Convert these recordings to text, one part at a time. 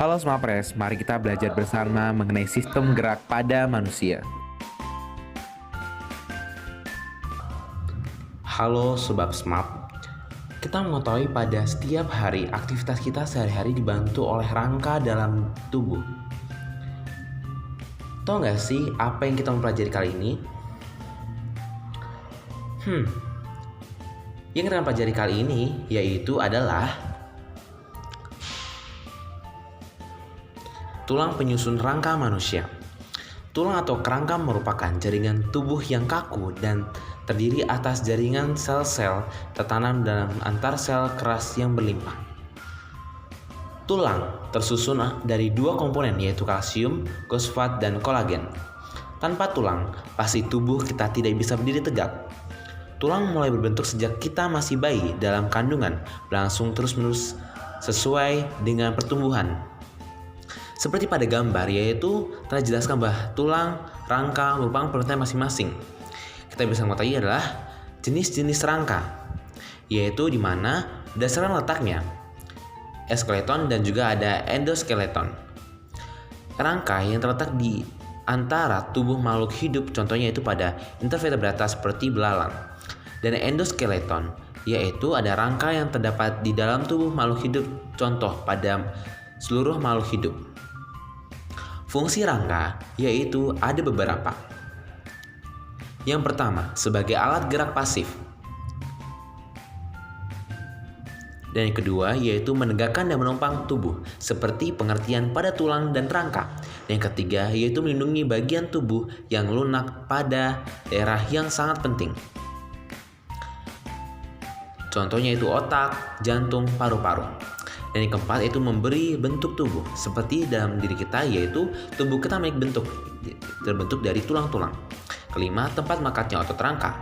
Halo Smapres, mari kita belajar bersama mengenai sistem gerak pada manusia. Halo Sobat Smart, kita mengetahui pada setiap hari aktivitas kita sehari-hari dibantu oleh rangka dalam tubuh. Tahu nggak sih apa yang kita mempelajari kali ini? Yang kita pelajari kali ini yaitu adalah tulang penyusun rangka manusia. Tulang atau kerangka merupakan jaringan tubuh yang kaku dan terdiri atas jaringan sel-sel tertanam dalam antar sel keras yang berlimpah. Tulang tersusun dari dua komponen yaitu kalsium, fosfat, dan kolagen. Tanpa tulang, pasti tubuh kita tidak bisa berdiri tegak. Tulang mulai berbentuk sejak kita masih bayi dalam kandungan, berlangsung terus-menerus sesuai dengan pertumbuhan. Seperti pada gambar, yaitu telah dijelaskan bahwa tulang, rangka merupakan pengertian masing-masing. Kita bisa mengetahui adalah jenis-jenis rangka, yaitu di mana berdasarkan letaknya, skeleton dan juga ada endoskeleton. Rangka yang terletak di antara tubuh makhluk hidup, contohnya itu pada invertebrata seperti belalang. Dan endoskeleton, yaitu ada rangka yang terdapat di dalam tubuh makhluk hidup, contoh pada seluruh makhluk hidup. Fungsi rangka yaitu ada beberapa. Yang pertama, sebagai alat gerak pasif. Dan yang kedua, yaitu menegakkan dan menopang tubuh, seperti pengertian pada tulang dan rangka. Dan yang ketiga, yaitu melindungi bagian tubuh yang lunak pada daerah yang sangat penting. Contohnya itu otak, jantung, paru-paru. Dan yang keempat yaitu memberi bentuk tubuh, seperti dalam diri kita, yaitu tubuh kita memiliki terbentuk dari tulang-tulang. Kelima, tempat mekatnya otot rangka.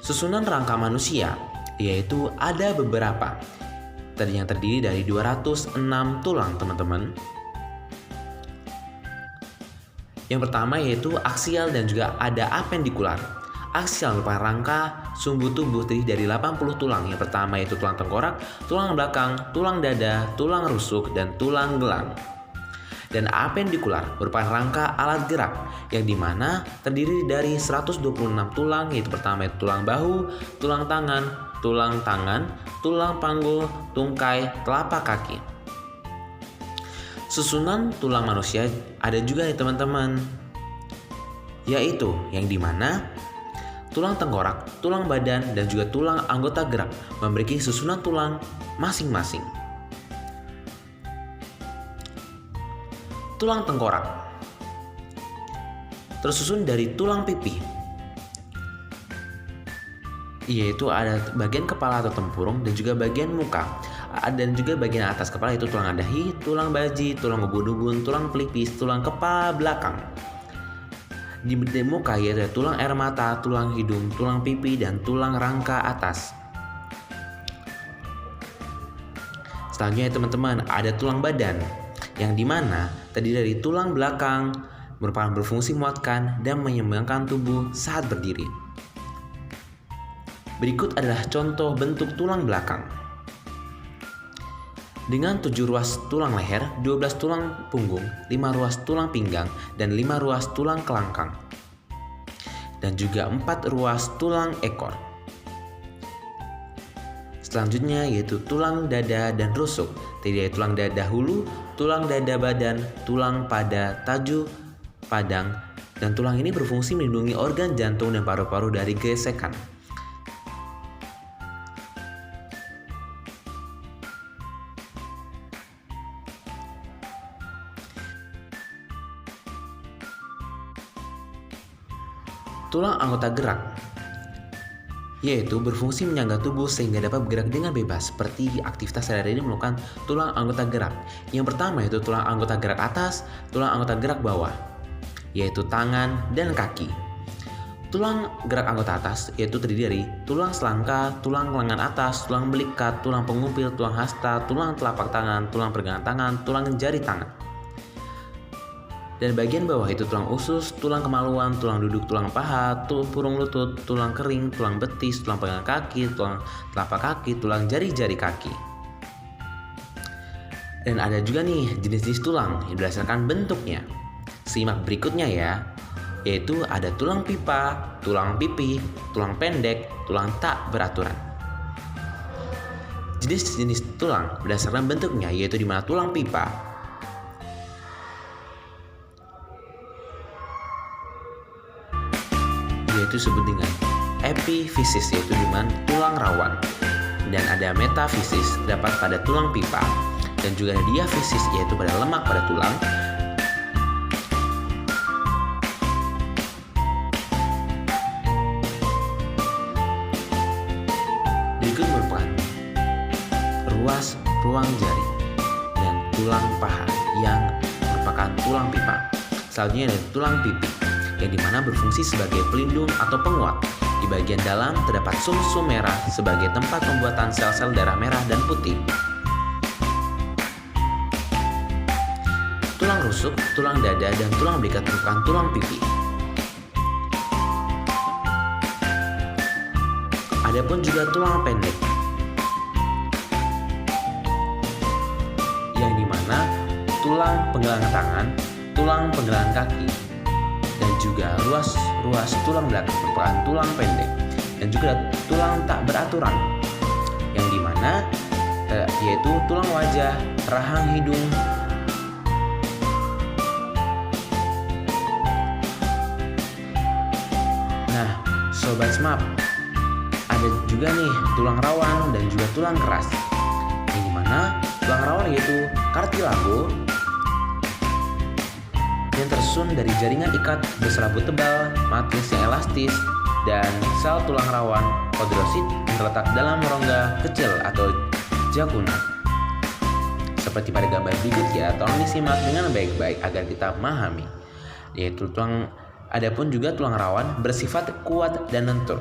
Susunan rangka manusia yaitu ada beberapa. Yang terdiri dari 206 tulang, teman-teman. Yang pertama yaitu aksial dan juga ada apendikular. Aksial merupakan rangka sumbu tubuh terdiri dari 80 tulang. Yang pertama yaitu tulang tengkorak, tulang belakang, tulang dada, tulang rusuk, dan tulang gelang. Dan apendikular merupakan rangka alat gerak yang dimana terdiri dari 126 tulang, yaitu pertama yaitu tulang bahu, tulang tangan, tulang panggul, tungkai, telapak kaki. Susunan tulang manusia ada juga nih teman-teman, yaitu yang dimana tulang tengkorak, tulang badan, dan juga tulang anggota gerak memiliki susunan tulang masing-masing. Tulang tengkorak tersusun dari tulang pipi, yaitu ada bagian kepala atau tempurung dan juga bagian muka. Dan juga bagian atas kepala itu tulang dahi, tulang baji, tulang ubun-ubun, tulang pelipis, tulang kepala belakang. Di muka yaitu tulang air mata, tulang hidung, tulang pipi, dan tulang rangka atas. Selanjutnya teman-teman ada tulang badan yang dimana terdiri dari tulang belakang merupakan berfungsi menguatkan dan menyeimbangkan tubuh saat berdiri. Berikut adalah contoh bentuk tulang belakang. Dengan 7 ruas tulang leher, 12 tulang punggung, 5 ruas tulang pinggang, dan 5 ruas tulang kelangkang. Dan juga 4 ruas tulang ekor. Selanjutnya yaitu tulang dada dan rusuk, terdiri dari tulang dada hulu, tulang dada badan, tulang pada taju padang, dan tulang ini berfungsi melindungi organ jantung dan paru-paru dari gesekan. Tulang anggota gerak yaitu berfungsi menyangga tubuh sehingga dapat bergerak dengan bebas seperti aktivitas sehari-hari melakukan tulang anggota gerak. Yang pertama yaitu tulang anggota gerak atas, tulang anggota gerak bawah, yaitu tangan dan kaki. Tulang gerak anggota atas yaitu terdiri dari tulang selangka, tulang lengan atas, tulang belikat, tulang pengumpil, tulang hasta, tulang telapak tangan, tulang pergelangan tangan, tulang jari tangan. Dan bagian bawah itu tulang usus, tulang kemaluan, tulang duduk, tulang paha, purung lutut, tulang kering, tulang betis, tulang pegangan kaki, tulang telapak kaki, tulang jari-jari kaki. Dan ada juga nih jenis-jenis tulang yang berdasarkan bentuknya. Simak berikutnya ya, yaitu ada tulang pipa, tulang pipi, tulang pendek, tulang tak beraturan. Jenis-jenis tulang berdasarkan bentuknya yaitu di mana tulang pipa yaitu disebut dengan epifisis, yaitu di mana tulang rawan, dan ada metafisis terdapat pada tulang pipa, dan juga ada diafisis yaitu pada lemak pada tulang. Berikut merupakan ruas ruang jari dan tulang paha yang merupakan tulang pipa. Selanjutnya ada tulang pipi yang dimana berfungsi sebagai pelindung atau penguat. Di bagian dalam terdapat sumsum merah sebagai tempat pembuatan sel-sel darah merah dan putih. Tulang rusuk, tulang dada, dan tulang belikat merupakan tulang pipi. Adapun juga tulang pendek yang dimana tulang penggalangan tangan, tulang penggalangan kaki, dan juga ruas tulang belakang merupakan tulang pendek, dan juga tulang tak beraturan yang dimana yaitu tulang wajah, rahang hidung, nah sobat smap, ada juga nih tulang rawan dan juga tulang keras yang dimana tulang rawan yaitu kartilago yang tersusun dari jaringan ikat berserabut tebal, matris yang elastis, dan sel tulang rawan kondrosit yang terletak dalam rongga kecil atau jakuna. Seperti pada gambar berikut ya, tolong disimak dengan baik-baik agar kita memahami. Yaitu adapun juga tulang rawan bersifat kuat dan lentur.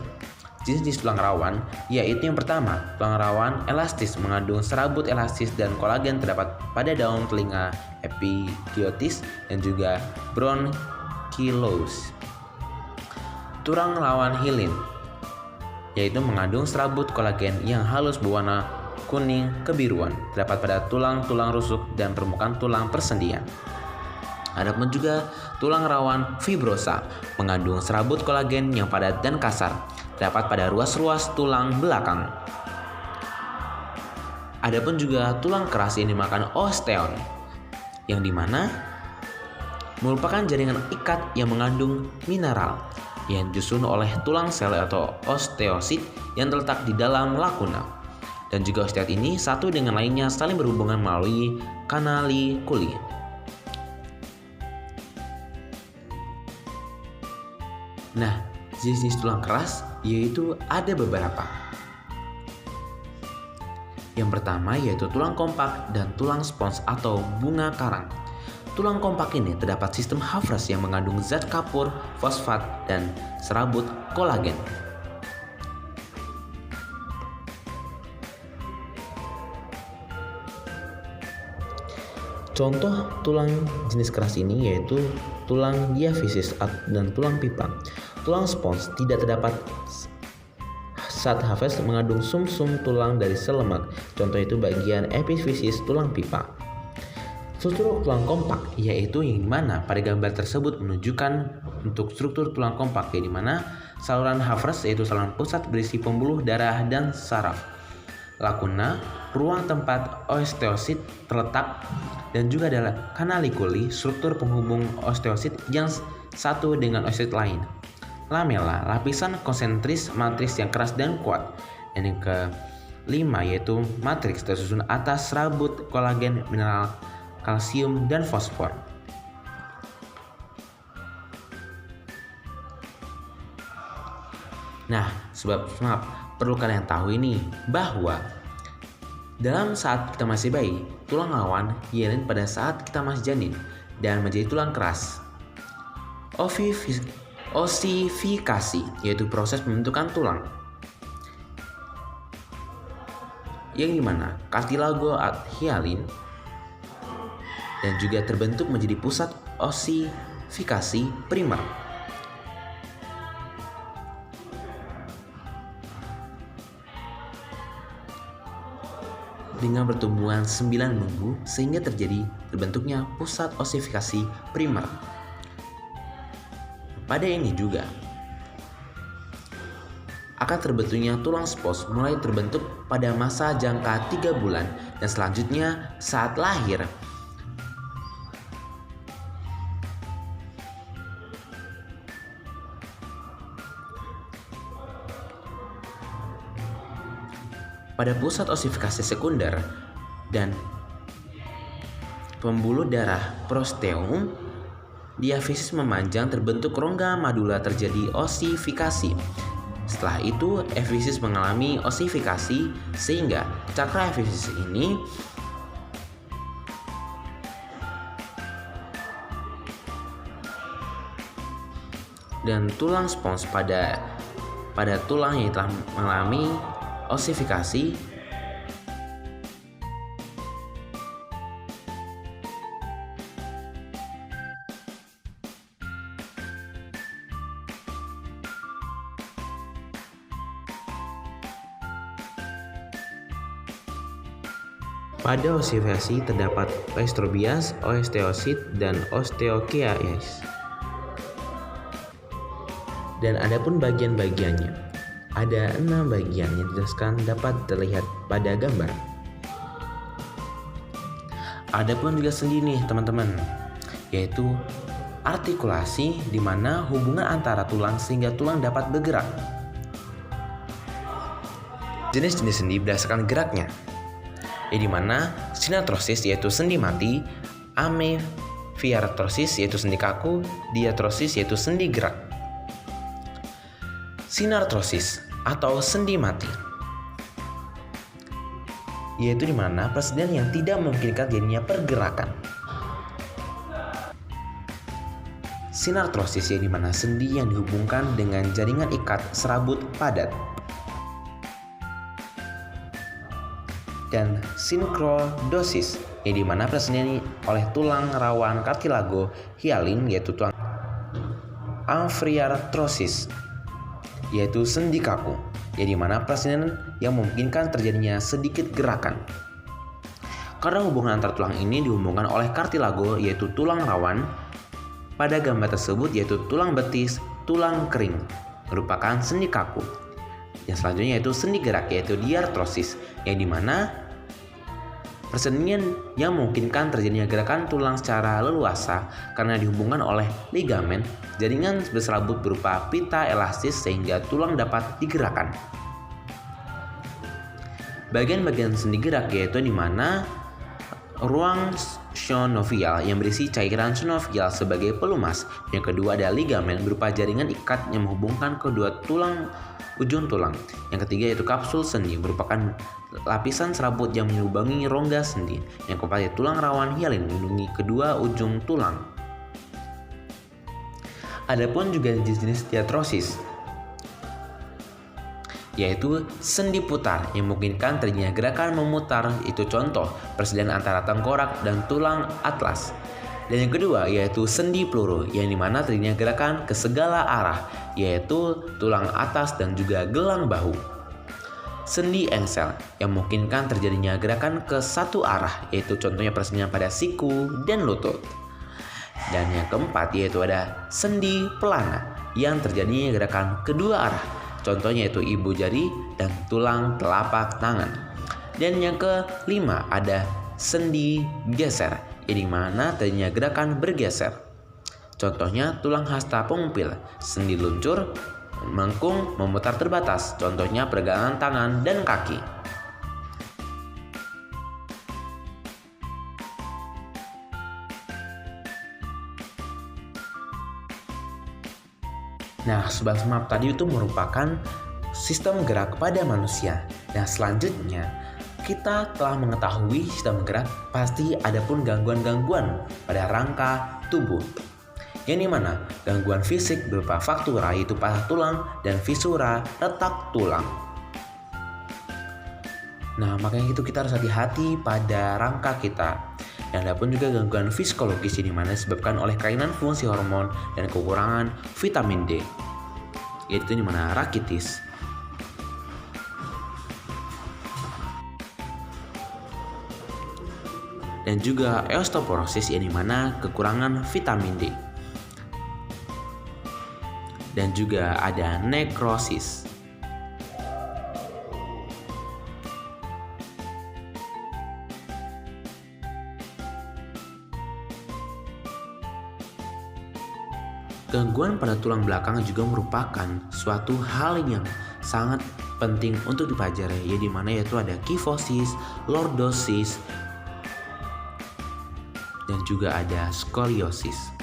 Jenis-jenis tulang rawan yaitu yang pertama, tulang rawan elastis mengandung serabut elastis dan kolagen terdapat pada daun telinga epidiotis dan juga bronchioles. Tulang rawan hilin yaitu mengandung serabut kolagen yang halus berwarna kuning kebiruan terdapat pada tulang-tulang rusuk dan permukaan tulang persendian. Adapun juga tulang rawan fibrosa mengandung serabut kolagen yang padat dan kasar terdapat pada ruas-ruas tulang belakang. Adapun juga tulang keras yang dimakan osteon, yang dimana merupakan jaringan ikat yang mengandung mineral yang disusun oleh tulang sel atau osteosit yang terletak di dalam lakuna. Dan juga osteosit ini satu dengan lainnya saling berhubungan melalui kanalikuli. Nah, jenis tulang keras yaitu ada beberapa. Yang pertama yaitu tulang kompak dan tulang spons atau bunga karang. Tulang kompak ini terdapat sistem Haffrus yang mengandung zat kapur, fosfat, dan serabut kolagen. Contoh tulang jenis keras ini yaitu tulang diafisis dan tulang pipa. Tulang spons tidak terdapat zat Haffrus mengandung sumsum tulang dari sel lemak. Contoh itu bagian epifisis tulang pipa. Struktur tulang kompak yaitu yang dimana pada gambar tersebut menunjukkan untuk struktur tulang kompak yang dimana saluran Haffrus yaitu saluran pusat berisi pembuluh darah dan saraf. Lakuna, ruang tempat osteosit terletak, dan juga adalah kanalikuli, struktur penghubung osteosit yang satu dengan osteosit lain. Lamela, lapisan konsentris matris yang keras dan kuat. Dan yang kelima yaitu matriks tersusun atas serabut kolagen, mineral kalsium, dan fosfor. Nah, sebab perlu kalian tahu ini bahwa dalam saat kita masih bayi, tulang rawan hilin pada saat kita masih janin dan menjadi tulang keras. Ossifikasi yaitu proses pembentukan tulang yang dimana kartilago hyaline dan juga terbentuk menjadi pusat ossifikasi primer. dengan pertumbuhan 9 minggu sehingga terbentuknya pusat osifikasi primer. Pada ini juga akan terbentuknya tulang spons mulai terbentuk pada masa jangka 3 bulan dan selanjutnya saat lahir. Pada pusat osifikasi sekunder dan pembuluh darah prosteum, diafisis memanjang terbentuk rongga madula terjadi osifikasi. Setelah itu, efisis mengalami osifikasi sehingga cakra efisis ini dan tulang spons pada tulang yang telah mengalami osifikasi pada osifikasi terdapat oestrobias, osteosit, dan osteokeas. Dan adapun bagian-bagiannya, ada 6 bagian yang dijelaskan dapat terlihat pada gambar. Adapun juga sendi nih teman-teman, yaitu artikulasi di mana hubungan antara tulang sehingga tulang dapat bergerak. Jenis-jenis sendi berdasarkan geraknya, di mana sinartrosis yaitu sendi mati, amefiartrosis yaitu sendi kaku, diartrosis yaitu sendi gerak. Sinartrosis atau sendi mati, yaitu di mana persediaan yang tidak memungkinkan jadinya pergerakan. Sinartrosis yaitu di mana sendi yang dihubungkan dengan jaringan ikat serabut padat. Dan sinkrodosis yaitu di mana persediaan oleh tulang rawan kartilago hialin yaitu tulang amfiartrosis yaitu sendi kaku, di mana persediaan yang memungkinkan terjadinya sedikit gerakan. Karena hubungan antar tulang ini dihubungkan oleh kartilago yaitu tulang rawan, pada gambar tersebut yaitu tulang betis, tulang kering merupakan sendi kaku. Yang selanjutnya yaitu sendi gerak yaitu diartrosis, yang dimana persediaan yang memungkinkan terjadinya gerakan tulang secara leluasa karena dihubungkan oleh ligamen jaringan berserabut berupa pita elastis sehingga tulang dapat digerakkan. Bagian-bagian sendi gerak yaitu di mana ruang synovial yang berisi cairan synovial sebagai pelumas. Yang kedua ada ligamen berupa jaringan ikat yang menghubungkan kedua ujung tulang. Yang ketiga yaitu kapsul sendi merupakan lapisan serabut yang menyubangi rongga sendi. Yang keempat yaitu tulang rawan hialin melindungi kedua ujung tulang. Adapun juga jenis-jenis diartrosis, yaitu sendi putar yang memungkinkan terjadinya gerakan memutar, itu contoh persediaan antara tengkorak dan tulang atlas. Dan yang kedua yaitu sendi peluru yang dimana terjadinya gerakan ke segala arah, yaitu tulang atas dan juga gelang bahu. Sendi engsel yang memungkinkan terjadinya gerakan ke satu arah, yaitu contohnya persediaan pada siku dan lutut. Dan yang keempat yaitu ada sendi pelana yang terjadinya gerakan kedua arah, contohnya yaitu ibu jari dan tulang telapak tangan. Dan yang kelima ada sendi geser, yang dimana terjadinya gerakan bergeser, contohnya tulang hasta pengumpil, sendi luncur, melengkung, memutar terbatas, contohnya pergelangan tangan dan kaki. Nah, sobat smart tadi itu merupakan sistem gerak pada manusia. Nah, selanjutnya kita telah mengetahui sistem gerak, pasti ada pun gangguan-gangguan pada rangka tubuh. Yang dimana gangguan fisik berupa faktura yaitu patah tulang dan fisura retak tulang. Nah, makanya itu kita harus hati-hati pada rangka kita. Dan ada pun juga gangguan psikologis yang dimana disebabkan oleh kelainan fungsi hormon dan kekurangan vitamin D, yaitu dimana rakitis. dan juga osteoporosis yang dimana kekurangan vitamin D. Dan juga ada nekrosis. Gangguan pada tulang belakang juga merupakan suatu hal yang sangat penting untuk dipelajari, ya dimana yaitu ada kifosis, lordosis, dan juga ada skoliosis.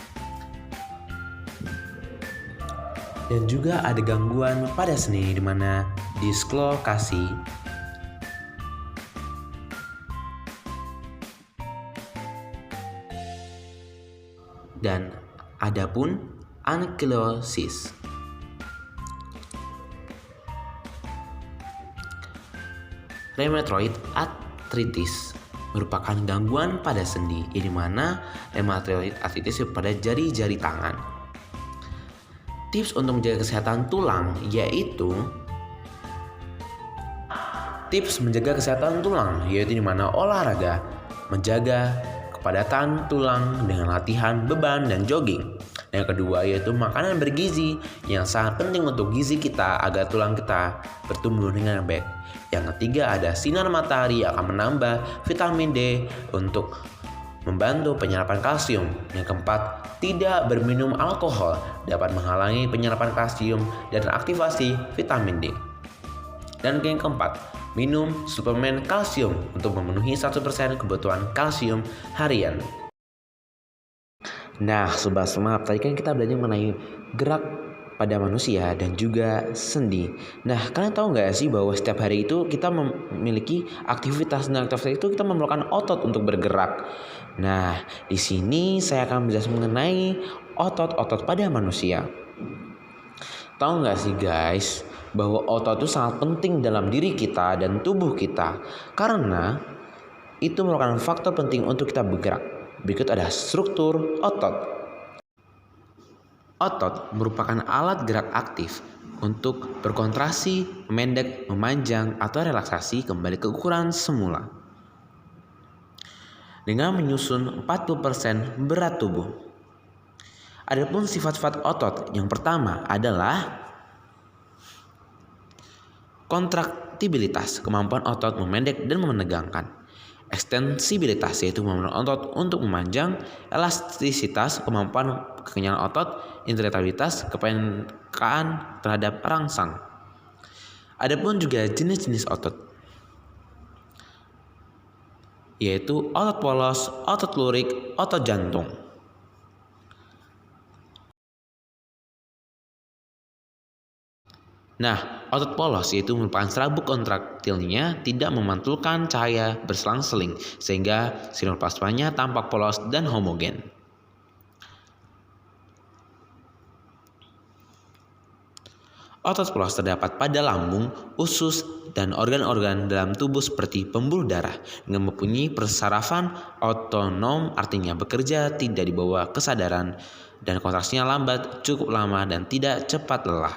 Dan juga ada gangguan pada sendi di mana dislokasi, dan ada pun ankylosis. Rheumatoid arthritis merupakan gangguan pada sendi, di mana rheumatoid arthritis pada jari-jari tangan. Tips untuk menjaga kesehatan tulang yaitu di mana olahraga, menjaga kepadatan tulang dengan latihan beban dan jogging. Yang kedua yaitu makanan bergizi yang sangat penting untuk gizi kita agar tulang kita bertumbuh dengan baik. Yang ketiga ada sinar matahari yang akan menambah vitamin D untuk membantu penyerapan kalsium. Yang keempat, tidak berminum alkohol dapat menghalangi penyerapan kalsium dan aktivasi vitamin D. Dan yang keempat, minum suplemen kalsium untuk memenuhi 100% kebutuhan kalsium harian. Nah, sobat semap, tadi kan kita belajar mengenai gerak pada manusia dan juga sendi. Nah, kalian tahu nggak sih bahwa setiap hari itu kita memiliki aktivitas, dan aktivitas itu kita memerlukan otot untuk bergerak. Nah, di sini saya akan menjelaskan mengenai otot-otot pada manusia. Tahu nggak sih guys, bahwa otot itu sangat penting dalam diri kita dan tubuh kita, karena itu merupakan faktor penting untuk kita bergerak. Berikut ada struktur otot. Otot merupakan alat gerak aktif untuk berkontraksi, memendek, memanjang, atau relaksasi kembali ke ukuran semula dengan menyusun 40% berat tubuh. Adapun sifat-sifat otot yang pertama adalah kontraktibilitas, kemampuan otot memendek dan menegangkan. Ekstensibilitas yaitu kemampuan otot untuk memanjang, elastisitas kemampuan kekenyalan otot, irritabilitas kepekaan terhadap rangsang. Adapun juga jenis-jenis otot yaitu otot polos, otot lurik, otot jantung. Nah, otot polos yaitu merupakan serabut kontraktilnya tidak memantulkan cahaya berselang-seling sehingga sinar plasmanya tampak polos dan homogen. Otot polos terdapat pada lambung, usus, dan organ-organ dalam tubuh seperti pembuluh darah dengan mempunyai persarafan otonom, artinya bekerja tidak di bawah kesadaran dan kontraksinya lambat, cukup lama, dan tidak cepat lelah.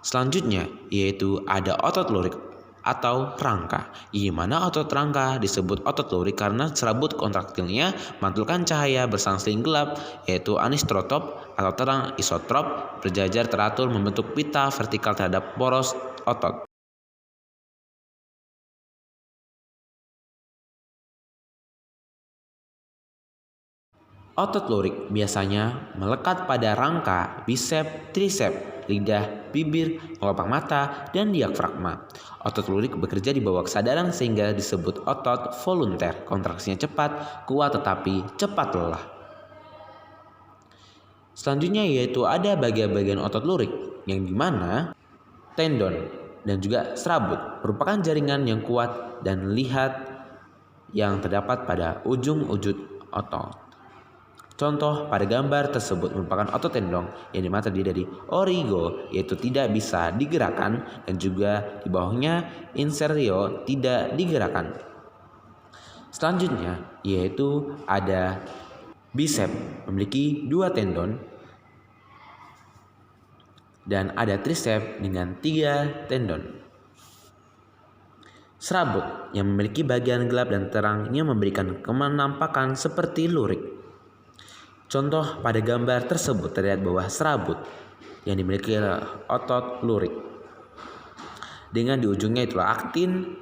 Selanjutnya yaitu ada otot lurik atau rangka, di mana otot rangka disebut otot lurik karena serabut kontraktilnya mantulkan cahaya berselang-seling gelap yaitu anistrotop atau terang isotrop, berjajar teratur membentuk pita vertikal terhadap poros otot. Otot lurik biasanya melekat pada rangka, bisep, trisep, lidah, bibir, kelopak mata, dan diafragma. Otot lurik bekerja di bawah kesadaran sehingga disebut otot volunter. Kontraksinya cepat, kuat tetapi cepat lelah. Selanjutnya yaitu ada bagian-bagian otot lurik yang dimana tendon dan juga serabut merupakan jaringan yang kuat dan lihat yang terdapat pada ujung-ujung otot. Contoh pada gambar tersebut merupakan otot tendon yang dimana terdiri dari origo yaitu tidak bisa digerakkan dan juga di bawahnya inserio tidak digerakkan. Selanjutnya yaitu ada bicep memiliki 2 tendon dan ada tricep dengan 3 tendon. Serabut yang memiliki bagian gelap dan terangnya memberikan penampakan seperti lurik. Contoh pada gambar tersebut terlihat bahwa serabut yang dimiliki otot lurik. Dengan di ujungnya itulah aktin.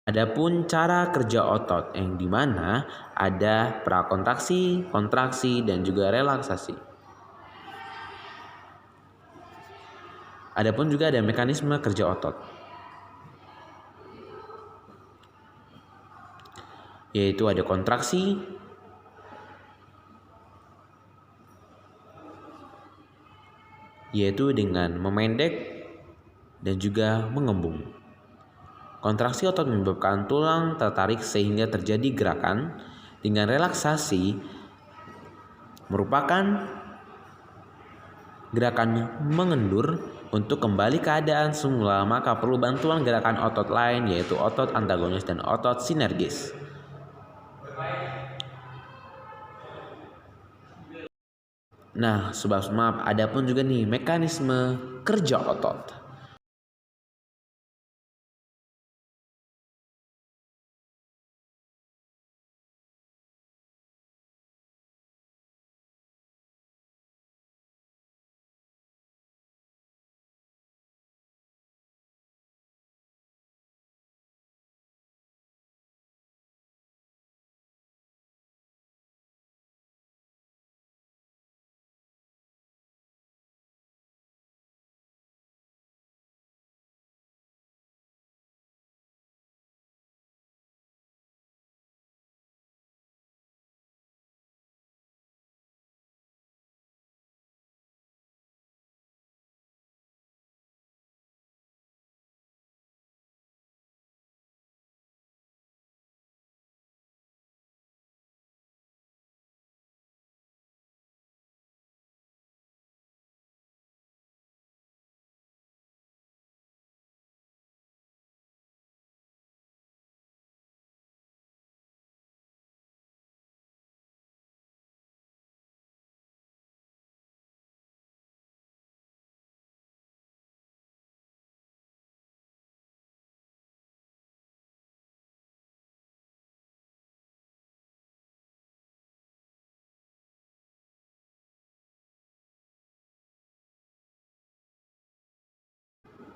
Adapun cara kerja otot yang dimana ada prakontraksi, kontraksi, dan juga relaksasi. Adapun juga ada mekanisme kerja otot, yaitu ada kontraksi, yaitu dengan memendek dan juga mengembung. Kontraksi otot menyebabkan tulang tertarik sehingga terjadi gerakan. Dengan relaksasi merupakan gerakan mengendur untuk kembali keadaan semula, maka perlu bantuan gerakan otot lain yaitu otot antagonis dan otot sinergis. Nah, sobat maaf, ada pun juga nih mekanisme kerja otot.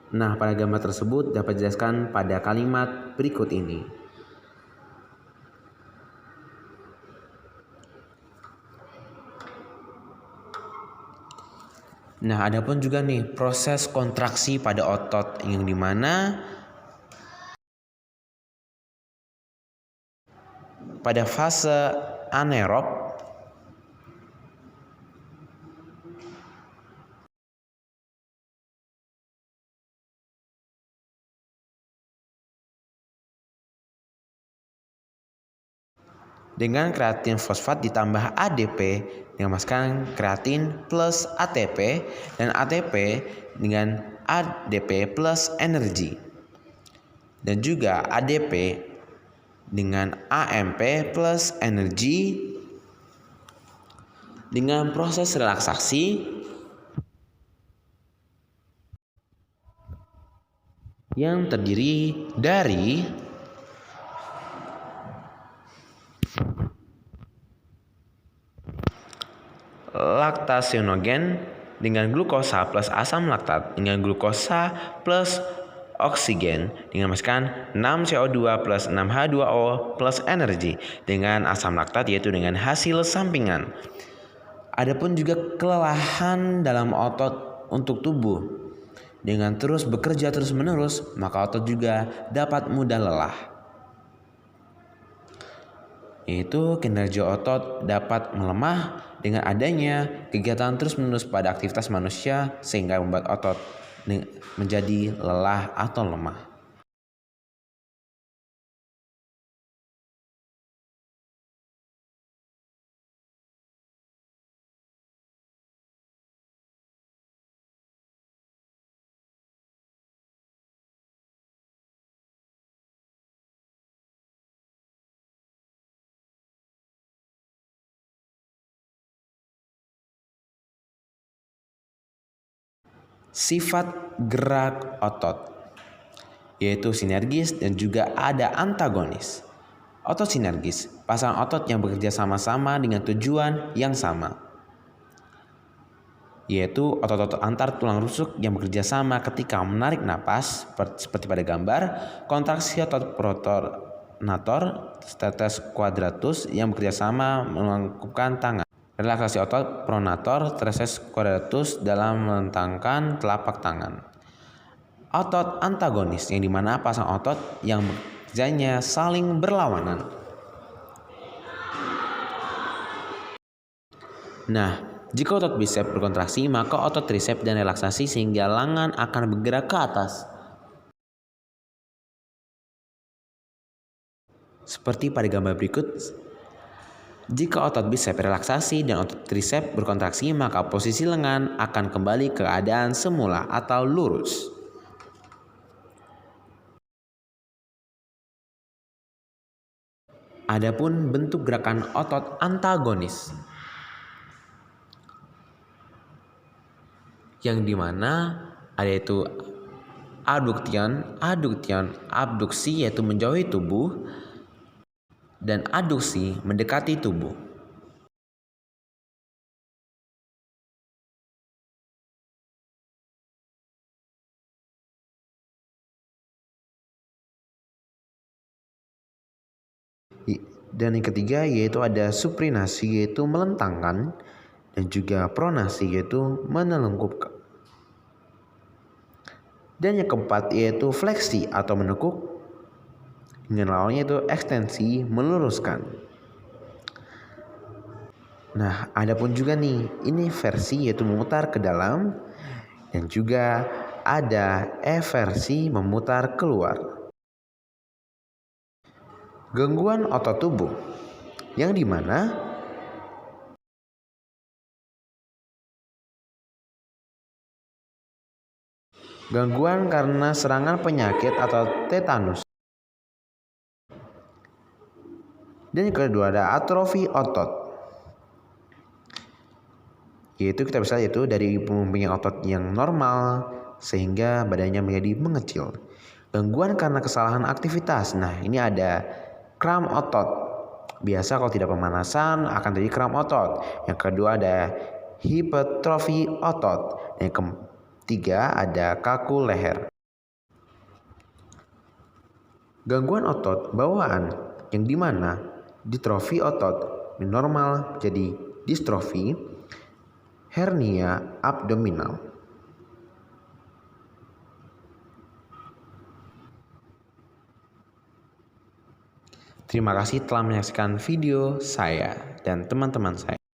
Nah, pada gambar tersebut dapat dijelaskan pada kalimat berikut ini. Nah, ada pun juga nih proses kontraksi pada otot yang dimana pada fase anaerob dengan kreatin fosfat ditambah ADP dengan menghasilkan kreatin plus ATP dan ATP dengan ADP plus energi dan juga ADP dengan AMP plus energi dengan proses relaksasi yang terdiri dari laktasinogen dengan glukosa plus asam laktat dengan glukosa plus oksigen dengan menghasilkan 6CO2 plus 6H2O plus energi dengan asam laktat yaitu dengan hasil sampingan. Adapun juga kelelahan dalam otot untuk tubuh dengan terus bekerja terus-menerus, maka otot juga dapat mudah lelah. Yaitu kinerja otot dapat melemah dengan adanya kegiatan terus-menerus pada aktivitas manusia sehingga membuat otot menjadi lelah atau lemah. Sifat gerak otot yaitu sinergis dan juga ada antagonis. Otot sinergis, pasangan otot yang bekerja sama-sama dengan tujuan yang sama, yaitu otot-otot antar tulang rusuk yang bekerja sama ketika menarik napas seperti pada gambar. Kontraksi otot pronator teres quadratus yang bekerja sama melengkupkan tangan. Relaksasi otot pronator teres quadratus dalam melentangkan telapak tangan. Otot antagonis yang dimana pasang otot yang bekerjanya saling berlawanan. Nah, jika otot bisep berkontraksi, maka otot tricep dan relaksasi sehingga lengan akan bergerak ke atas. Seperti pada gambar berikut, jika otot bisep relaksasi dan otot tricep berkontraksi, maka posisi lengan akan kembali ke keadaan semula atau lurus. Adapun bentuk gerakan otot antagonis yang dimana ada itu adduction, abduksi yaitu menjauhi tubuh, dan aduksi mendekati tubuh. Dan yang ketiga yaitu ada supinasi yaitu melentangkan, dan juga pronasi yaitu menelungkupkan. Dan yang keempat yaitu fleksi atau menekuk, dengan lawannya itu ekstensi meluruskan. Nah, adapun juga nih inversi yaitu memutar ke dalam, dan juga ada eversi memutar keluar. Gangguan otot tubuh yang dimana gangguan karena serangan penyakit atau tetanus. Dan yang kedua ada atrofi otot, yaitu kita bisa yaitu dari mempunyai otot yang normal sehingga badannya menjadi mengecil. Gangguan karena kesalahan aktivitas. Nah, ini ada kram otot. Biasa kalau tidak pemanasan akan terjadi kram otot. Yang kedua ada hipertrofi otot. Yang ketiga ada kaku leher. gangguan otot bawaan yang dimana ditrofi otot normal jadi distrofi, hernia abdominal. Terima kasih telah menyaksikan video saya dan teman-teman saya.